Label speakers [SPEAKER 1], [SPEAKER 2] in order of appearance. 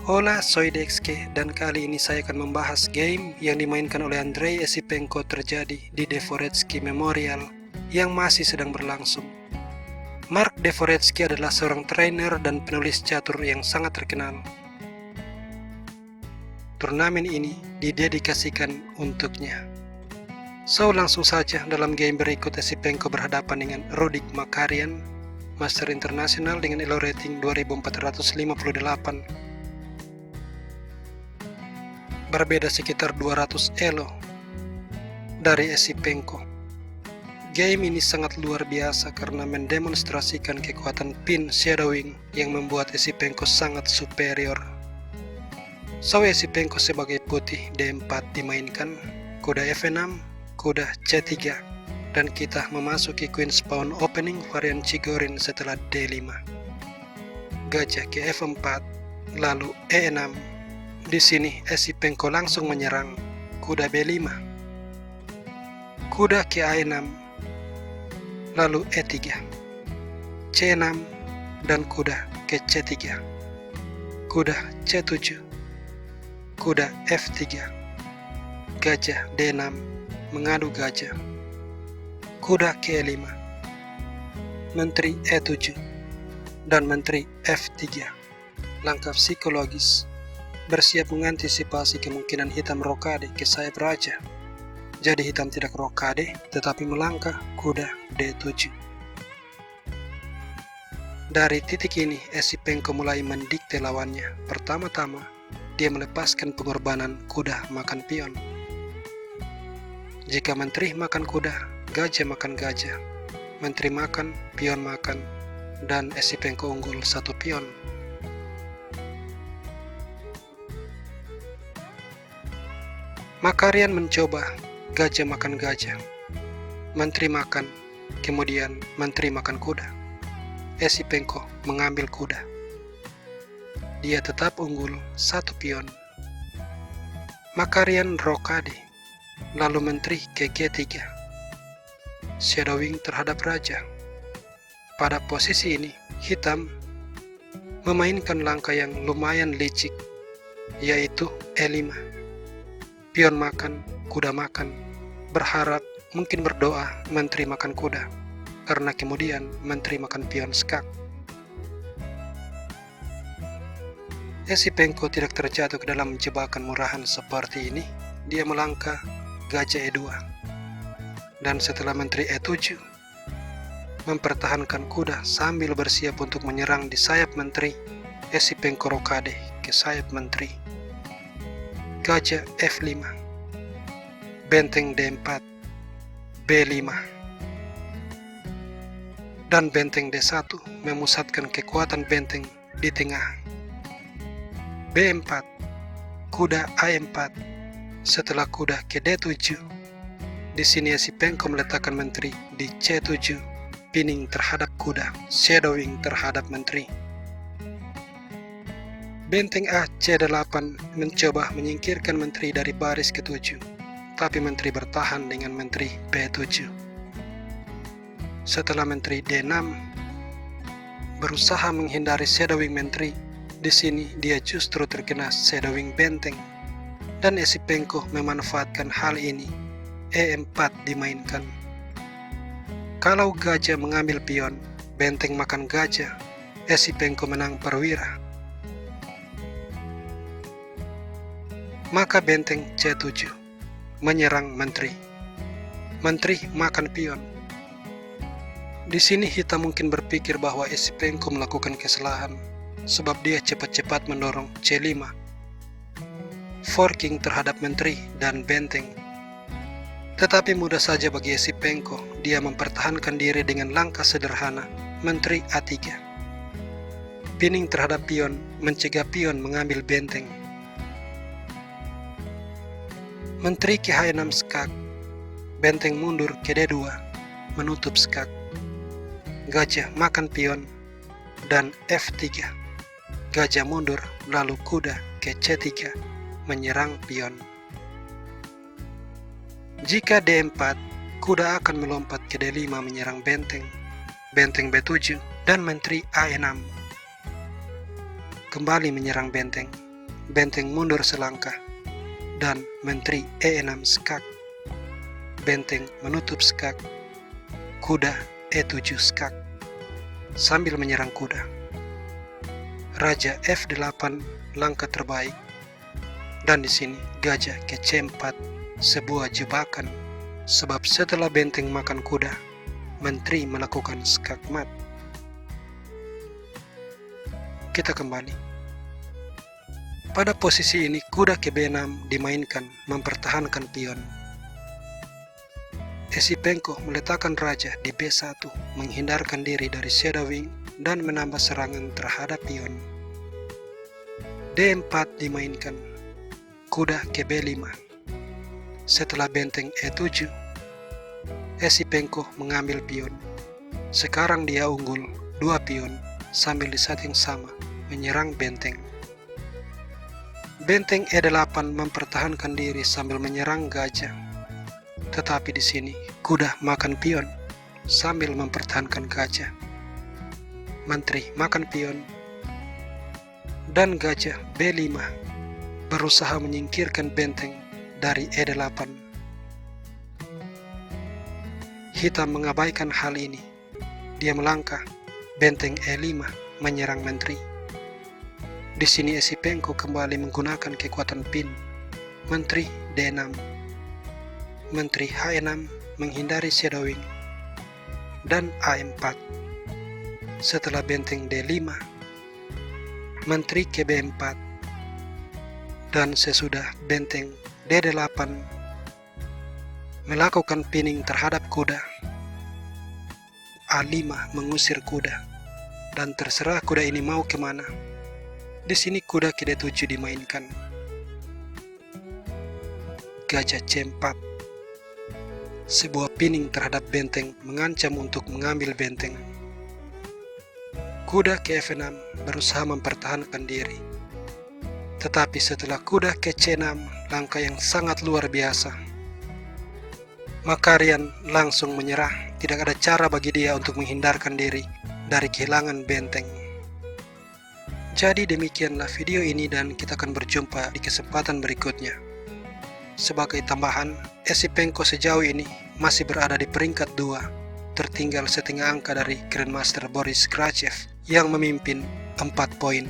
[SPEAKER 1] Hola, soy Dexke dan kali ini saya akan membahas game yang dimainkan oleh Andrei Esipenko terjadi di Dvoretsky Memorial yang masih sedang berlangsung. Mark Dvoretsky adalah seorang trainer dan penulis catur yang sangat terkenal. Turnamen ini didedikasikan untuknya. So, langsung saja dalam game berikut Esipenko berhadapan dengan Rudik Makarian, Master Internasional dengan elo rating 2458. Berbeda sekitar 200 elo dari Esipenko. Game ini sangat luar biasa karena mendemonstrasikan kekuatan pin shadowing yang membuat Esipenko sangat superior. So, Esipenko sebagai putih D4 dimainkan, kuda F6, kuda C3, dan kita memasuki Queen's Pawn opening varian Chigorin setelah D5. Gajah ke F4, lalu E6. Di sini Esipenko langsung menyerang, kuda B5, kuda ke A6, lalu E3, C6, dan kuda ke C3, kuda C7, kuda F3, gajah D6, mengadu gajah, kuda ke E5, menteri E7, dan menteri F3. Langkah psikologis, bersiap mengantisipasi kemungkinan hitam rokade ke sayap raja. Jadi hitam tidak rokade, tetapi melangkah kuda D7. Dari titik ini, Esipenko mulai mendikte lawannya. Pertama-tama, dia melepaskan pengorbanan kuda makan pion. Jika menteri makan kuda, gajah makan gajah. Menteri makan, pion makan, dan Esipenko unggul satu pion. Makarian mencoba gajah makan gajah, menteri makan, kemudian menteri makan kuda. Esipenko mengambil kuda. Dia tetap unggul satu pion. Makarian rokade, lalu menteri ke G3. Shadowing terhadap raja. Pada posisi ini, hitam memainkan langkah yang lumayan licik, yaitu E5. Pion makan, kuda makan, berharap, mungkin berdoa menteri makan kuda, karena kemudian menteri makan pion skak. Esipenko tidak terjatuh ke dalam jebakan murahan seperti ini. Dia melangkah gajah E2, dan setelah menteri E7, mempertahankan kuda sambil bersiap untuk menyerang di sayap menteri. Esipenko rokade ke sayap menteri. Gajah F5, benteng D4, B5, dan benteng D1 memusatkan kekuatan benteng di tengah. B4, kuda A4, setelah kuda ke D7. Di sini Esipenko meletakkan menteri di C7, pinning terhadap kuda, shadowing terhadap menteri. Benteng A C8 mencoba menyingkirkan menteri dari baris ke-7, tapi menteri bertahan dengan menteri B7. Setelah menteri D6 berusaha menghindari shadowing menteri, di sini dia justru terkena shadowing benteng, dan Esipenko memanfaatkan hal ini. E4 dimainkan. Kalau gajah mengambil pion, benteng makan gajah, Esipenko menang perwira. Maka benteng C7 menyerang menteri. Menteri makan pion. Di sini hitam mungkin berpikir bahwa Esipenko melakukan kesalahan sebab dia cepat-cepat mendorong C5, forking terhadap menteri dan benteng. Tetapi mudah saja bagi Esipenko, dia mempertahankan diri dengan langkah sederhana, menteri A3. Pinning terhadap pion mencegah pion mengambil benteng. Menteri ke H6 skak, benteng mundur ke D2, menutup skak. Gajah makan pion, dan F3. Gajah mundur, lalu kuda ke C3, menyerang pion. Jika D4, kuda akan melompat ke D5 menyerang benteng, benteng B7, dan menteri A6. Kembali menyerang benteng, benteng mundur selangkah, dan menteri E6 skak. Benteng menutup skak, kuda E7 skak, sambil menyerang kuda. Raja F8 langkah terbaik, dan di sini gajah ke C4, sebuah jebakan, sebab setelah benteng makan kuda, menteri melakukan skak mat. Kita kembali. Pada posisi ini kuda ke B6 dimainkan mempertahankan pion. Esipenko meletakkan raja di B1 menghindarkan diri dari shadowing dan menambah serangan terhadap pion. D4 dimainkan, kuda ke B5. Setelah benteng E7, Esipenko mengambil pion. Sekarang dia unggul 2 pion sambil di saat yang sama menyerang benteng. Benteng E8 mempertahankan diri sambil menyerang gajah. Tetapi di sini kuda makan pion sambil mempertahankan gajah. Menteri makan pion dan gajah B5 berusaha menyingkirkan benteng dari E8. Hitam mengabaikan hal ini. Dia melangkah benteng E5 menyerang menteri. Di sini Esipenko kembali menggunakan kekuatan pin. Menteri D6. Menteri H6 menghindari shadowing, dan A4. Setelah benteng D5, menteri ke B4, dan sesudah benteng D8 melakukan pinning terhadap kuda. A5 mengusir kuda, dan terserah kuda ini mau kemana. Di sini kuda ke D7 dimainkan. Gajah C4. Sebuah pinning terhadap benteng mengancam untuk mengambil benteng. Kuda ke F6 berusaha mempertahankan diri. Tetapi setelah kuda ke C6, langkah yang sangat luar biasa. Makarian langsung menyerah. Tidak ada cara bagi dia untuk menghindarkan diri dari kehilangan benteng. Jadi demikianlah video ini, dan kita akan berjumpa di kesempatan berikutnya. Sebagai tambahan, Esipenko sejauh ini masih berada di peringkat 2, tertinggal setengah angka dari Grandmaster Boris Grachev yang memimpin 4 poin.